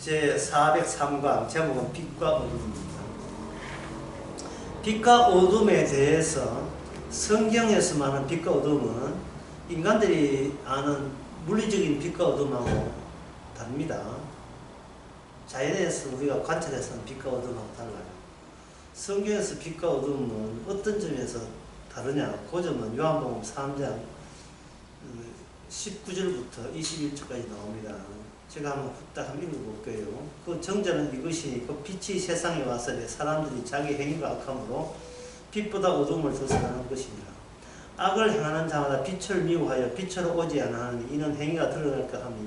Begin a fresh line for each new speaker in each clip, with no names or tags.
제 403강 제목은 빛과 어둠입니다. 빛과 어둠에 대해서 성경에서 말하는 빛과 어둠은 인간들이 아는 물리적인 빛과 어둠하고 다릅니다. 자연에서 우리가 관찰해서는 빛과 어둠하고 달라요. 성경에서 빛과 어둠은 어떤 점에서 다르냐? 그 점은 요한복음 3장 19절부터 21절까지 나옵니다. 제가 한번 후딱 한번 읽어볼게요. 그 정자는 이것이니 그 빛이 세상에 와서 사람들이 자기 행위가 악함으로 빛보다 어둠을 더 사랑하는 것이니라. 악을 행하는 자마다 빛을 미워하여 빛으로 오지 않으니 이는 행위가 드러날까 하며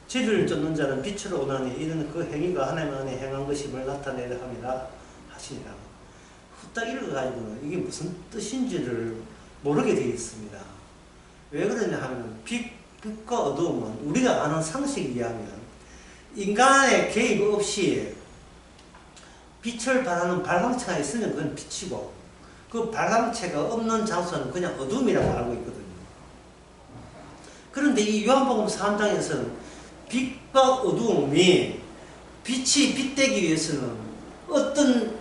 진리를 쫓는 자는 빛으로 오나니 이는 그 행위가 하나님 안에 행한 것임을 나타내려 함이라 하시니라. 후딱 읽어가지고는 이게 무슨 뜻인지를 모르게 되어 있습니다. 왜 그러냐 하면 빛과 어두움은 우리가 아는 상식에 의하면 인간의 개입 없이 빛을 발하는 발광체가 있으면 그건 빛이고 그 발광체가 없는 장소는 그냥 어둠이라고 알고 있거든요. 그런데 이 요한복음 3장에서는 빛과 어두움이 빛이 빛되기 위해서는 어떤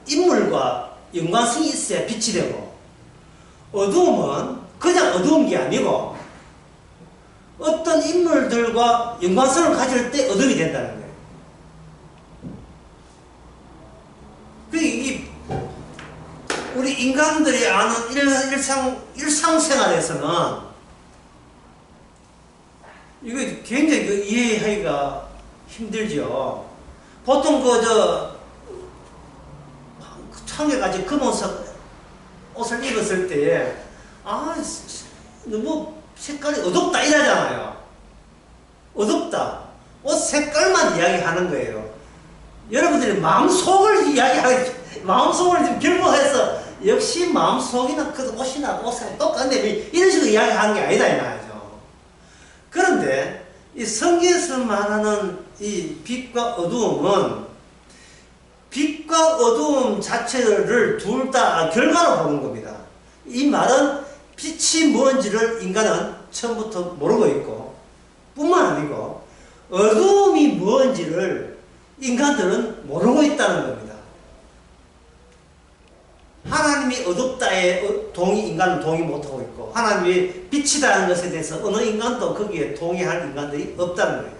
인물과 연관성이 있어야 빛이 되고 어두움은 그냥 어두운 게 아니고 어떤 인물들과 연관성을 가질 때 어둠이 된다는 거예요. 이 우리 인간들이 아는 일상생활에서는 이거 굉장히 이해하기가 힘들죠. 보통 청에까지 검은색 옷을 입었을 때 너무 색깔이 어둡다 이러잖아요. 어둡다. 옷 색깔만 이야기하는 거예요. 여러분들이 마음속을 마음속을 좀 결부해서 역시 마음속이나 그 옷이나 옷이 똑같네 이런 식으로 이야기하는 게 아니다 이 말이죠. 그런데 이 성경에서 말하는 이 빛과 어두움은 빛과 어두움 자체를 둘 다 결과로 보는 겁니다. 이 말은 빛이 뭔지를 인간은 처음부터 모르고 있고 뿐만 아니고 어두움이 뭔지를 인간들은 모르고 있다는 겁니다. 하나님이 어둡다에 인간은 동의 못하고 있고 하나님이 빛이라는 것에 대해서 어느 인간도 거기에 동의할 인간들이 없다는 거예요.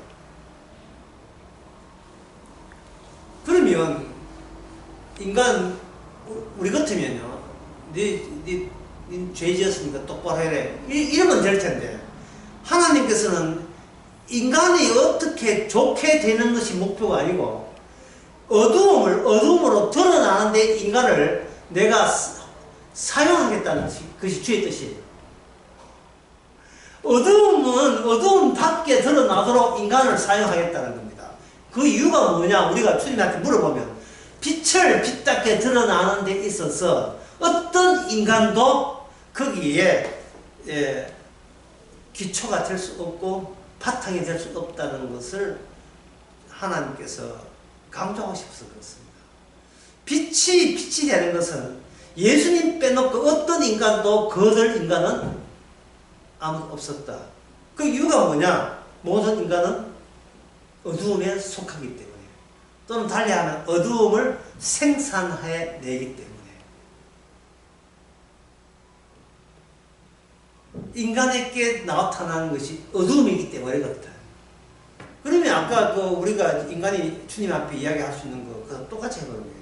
그러면 인간 우리 같으면요 네 죄 지었으니까 똑바로 해라 이러면 될 텐데 하나님께서는 인간이 어떻게 좋게 되는 것이 목표가 아니고 어두움을 어두움으로 드러나는데 인간을 내가 사용하겠다는 것이 주의 뜻이에요. 어두움은 어두움답게 드러나도록 인간을 사용하겠다는 겁니다. 그 이유가 뭐냐 우리가 주님한테 물어보면 빛을 빛답게 드러나는 데 있어서 어떤 인간도 거기에 기초가 될 수 없고 바탕이 될 수 없다는 것을 하나님께서 강조하고 싶어서 그렇습니다. 빛이 되는 것은 예수님 빼놓고 어떤 인간도 거들 인간은 아무도 없었다. 그 이유가 뭐냐? 모든 인간은 어두움에 속하기 때문에 또는 달리하면 어두움을 생산해내기 때문에 인간에게 나타나는 것이 어두움이기 때문에 그렇다. 그러면 아까 우리가 인간이 주님 앞에 이야기할 수 있는 거 그거 똑같이 해보는 거예요.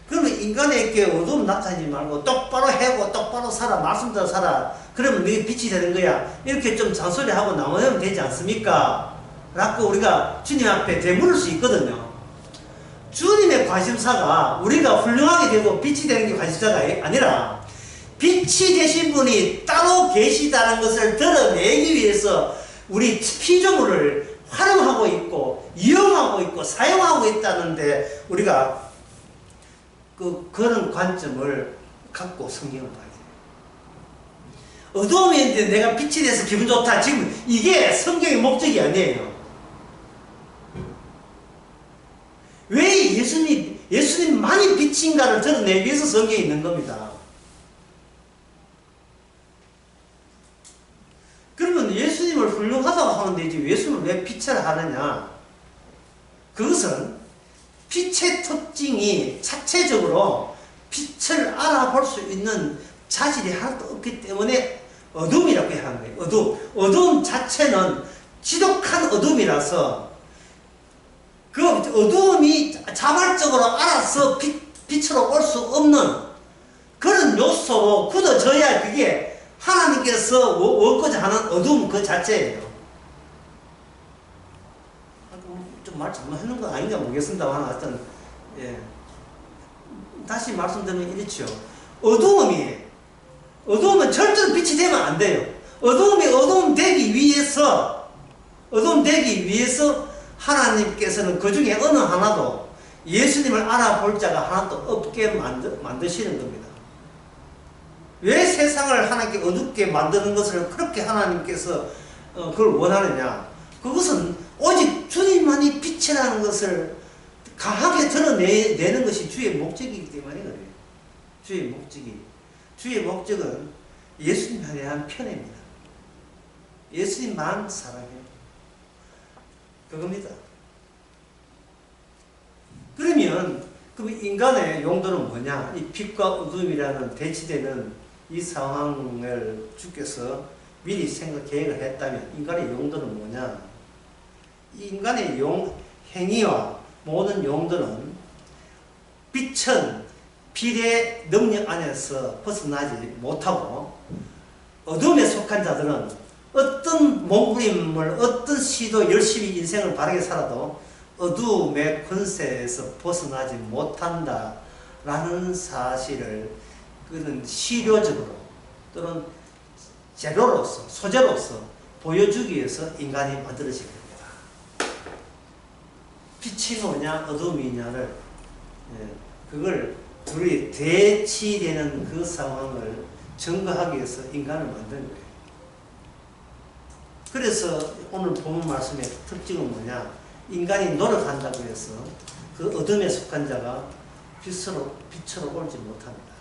그러면 인간에게 어두움 나타내지 말고 똑바로 해고 똑바로 살아 말씀대로 살아 그러면 너희 빛이 되는 거야 이렇게 좀 잔소리하고 나오면 되지 않습니까? 라고 우리가 주님 앞에 되물을 수 있거든요. 주님의 관심사가 우리가 훌륭하게 되고 빛이 되는 게 관심사가 아니라 빛이 되신 분이 따로 계시다는 것을 드러내기 위해서 우리 피조물을 활용하고 있고 이용하고 있고 사용하고 있다는데 우리가 그런 관점을 갖고 성경을 봐야 돼요. 어두움이 있는데 내가 빛이 돼서 기분 좋다. 지금 이게 성경의 목적이 아니에요. 왜 예수님만이 빛인가를 드러내기 위해서 성경에 있는 겁니다. 그러면 예수님을 훌륭하다고 하면 되지 예수님을 왜 빛을 하느냐? 그것은 빛의 특징이 자체적으로 빛을 알아볼 수 있는 자질이 하나도 없기 때문에 어둠이라고 해야 하는 거예요. 어둠 자체는 지독한 어둠이라서 그 어둠이 자발적으로 알아서 빛으로 올 수 없는 그런 요소로 굳어져야 그게 하나님께서 얻고자 하는 어둠 그 자체예요. 좀 말 잘못하는 건 아닌가 모르겠습니다만 하여튼 예. 다시 말씀드리면 이렇죠. 어두움은 절대로 빛이 되면 안 돼요. 어두움 되기 위해서 하나님께서는 그 중에 어느 하나도 예수님을 알아볼 자가 하나도 없게 만드시는 겁니다. 왜 세상을 하나님께 어둡게 만드는 것을 그렇게 하나님께서 그걸 원하느냐? 그것은 오직 주님만이 빛이라는 것을 강하게 드러내는 것이 주의 목적이기 때문에 그래요. 주의 목적은 예수님에 대한 편입니다. 예수님만 사랑해요. 그겁니다. 그러면 그 인간의 용도는 뭐냐? 이 빛과 어둠이라는 대치되는 이 상황을 주께서 미리 계획을 했다면 인간의 용도는 뭐냐? 인간의 행위와 모든 용도는 빛은 빛의 능력 안에서 벗어나지 못하고 어둠에 속한 자들은 어떤 몸부림을 어떤 시도 열심히 인생을 바르게 살아도 어둠의 권세에서 벗어나지 못한다라는 사실을 그는 시료적으로 또는 재료로서 소재로서 보여주기 위해서 인간이 만들어진 겁니다. 빛이 뭐냐 어둠이냐를 그걸 둘이 대치되는 그 상황을 증거하기 위해서 인간을 만든 거예요. 그래서 오늘 본문 말씀의 특징은 뭐냐? 인간이 노력한다고 해서 그 어둠에 속한 자가 빛으로 올지 못합니다.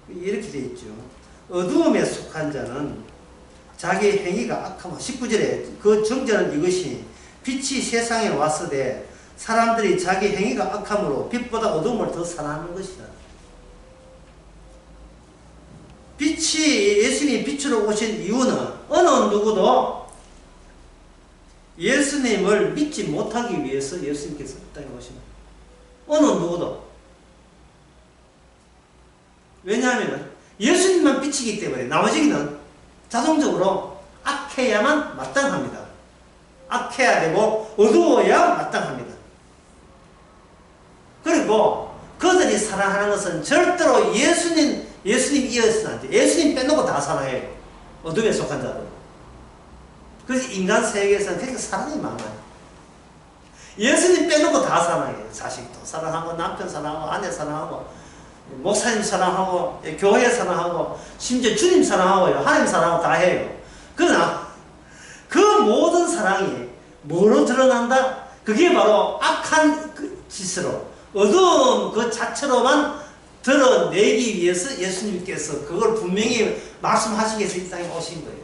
이렇게 되어 있죠. 어두움에 속한 자는 자기 행위가 악하고 19절에 그 정죄는 이것이 빛이 세상에 왔으되 사람들이 자기 행위가 악함으로 빛보다 어둠을 더 사랑하는 것이다. 예수님이 빛으로 오신 이유는 어느 누구도 예수님을 믿지 못하기 위해서 예수님께서 이 땅에 오신 거예요. 어느 누구도. 왜냐하면 예수님만 빛이기 때문에 나머지는 자동적으로 악해야만 마땅합니다. 악해야 되고 어두워야 마땅합니다. 그리고 그들이 사랑하는 것은 절대로 예수님 이어서는 안 돼. 예수님 빼놓고 다 사랑해요. 어둠에 속한 자들. 그래서 인간 세계에서는 그렇게 사랑이 많아요. 예수님 빼놓고 다 사랑해요. 자식도 사랑하고 남편 사랑하고 아내 사랑하고 목사님 사랑하고 교회 사랑하고 심지어 주님 사랑하고요. 하나님 사랑하고 다 해요. 그러나 그 모든 사랑이 뭐로 드러난다? 그게 바로 악한 그 짓으로 어두움 그 자체로만 드러내기 위해서 예수님께서 그걸 분명히 말씀하시기 위해서 이 땅에 오신 거예요.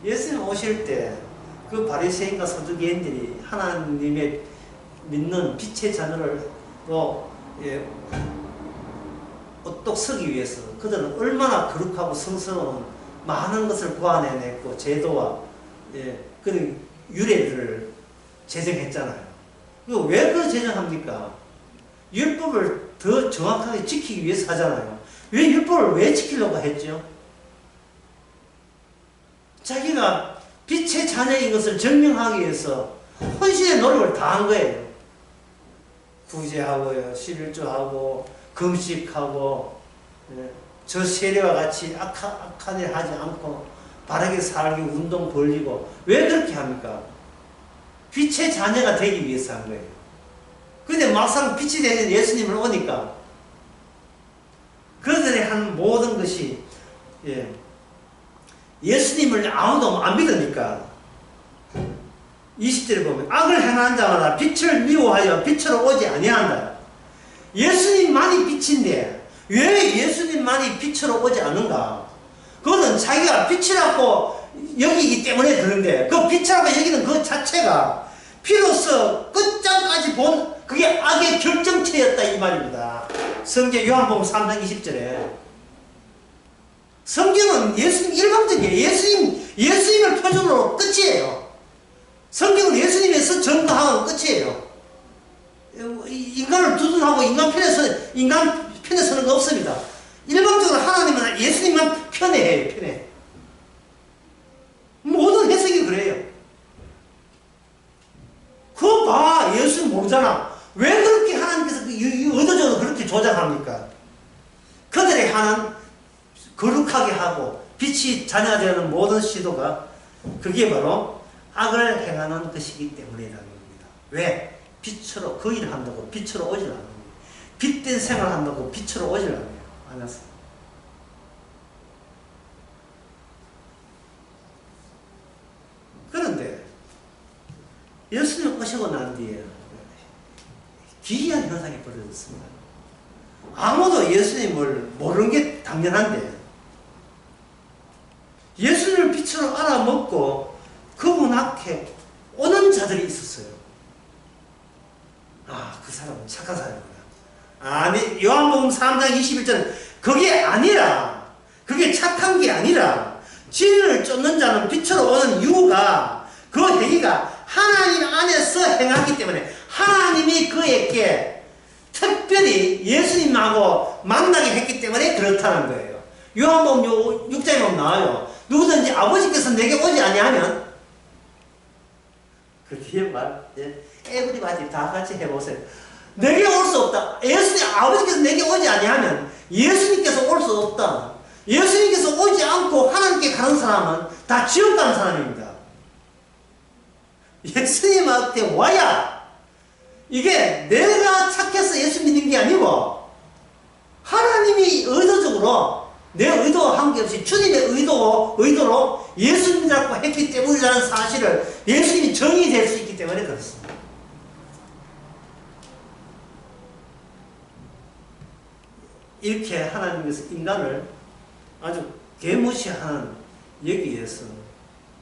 예수님 오실 때 그 바리새인과 서두개인들이 하나님의 믿는 빛의 자녀로 어떻게 서기 위해서 그들은 얼마나 거룩하고 성스러운 많은 것을 보완해냈고 제도와 그런 유래를 제정했잖아요. 왜 그걸 제정합니까? 율법을 더 정확하게 지키기 위해서 하잖아요. 왜 율법을 왜 지키려고 했죠? 자기가 빛의 자녀인 것을 증명하기 위해서 헌신의 노력을 다한 거예요. 구제하고요, 11조하고 금식하고 저 세례와 같이 악한 일 하지 않고 바르게 살기 운동 벌리고 왜 그렇게 합니까? 빛의 자녀가 되기 위해서 한 거예요. 근데 막상 빛이 되는 예수님을 오니까 그들이 한 모든 것이 예수님을 아무도 안 믿으니까 20절에 보면 악을 행하는 자마다 빛을 미워하여 빛으로 오지 아니한다. 예수님만이 빛인데 왜 예수님만이 빛으로 오지 않는가? 그거는 자기가 빛이라고 여기기 때문에 그런데 그 빛이라고 여기는 그 자체가 피로써 끝장까지 본 그게 악의 결정체였다 이 말입니다. 성경 요한복음 3장 20절에 성경은 예수님 일방적이에요. 예수님을 표준으로 끝이에요. 성경은 예수님에서 전거하면 끝이에요. 인간을 두둔하고 인간 편에 서는 거 없습니다. 일방적으로 하나님은 예수님만 편애해요. 편애. 모든 해석이 그래요. 그거 봐. 예수님 모르잖아. 왜 그렇게 하나님께서 의도적으로 그렇게 조작합니까? 그들의 하는 거룩하게 하고 빛이 자녀되는 모든 시도가 그게 바로 악을 행하는 것이기 때문이라는 겁니다. 왜? 빛으로 그 일을 한다고 빛으로 오질 않는 거예요. 빛된 생활을 한다고 빛으로 오질 않았어요. 그런데 예수님 오시고 난 뒤에 기이한 현상이 벌어졌습니다. 아무도 예수님을 모르는 게 당연한데 예수님을 빛으로 알아먹고 그분 앞에 오는 자들이 있었어요. 그 사람은 착한 사람이구나. 아니, 요한복음 3장 21절은 그게 아니라, 그게 착한 게 아니라 진리를 쫓는 자는 빛으로 오는 이유가 그 행위가 하나님 안에서 행하기 때문에 하나님이 그에게 특별히 예수님하고 만나게 했기 때문에 그렇다는 거예요. 요한복음 6장에 보면 나와요. 누구든지 아버지께서 내게 오지 아니하면 그 뒤에 말, 에브리바디 다 같이 해보세요. 내게 올 수 없다. 아버지께서 내게 오지 아니하면 예수님께서 올 수 없다. 예수님께서 오지 않고 하나님께 가는 사람은 다 지옥 가는 사람입니다. 예수님한테 와야 이게 내가 착해서 예수 믿는 게 아니고 하나님이 의도적으로 내 의도와 관계없이 주님의 의도로 예수 믿으라고 했기 때문이라는 사실을 예수님이 정의될 수 있기 때문에 그렇습니다. 이렇게 하나님께서 인간을 아주 개무시하는 여기에서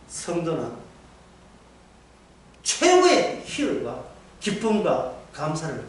성도는 최고의 희열과 기쁨과 감사를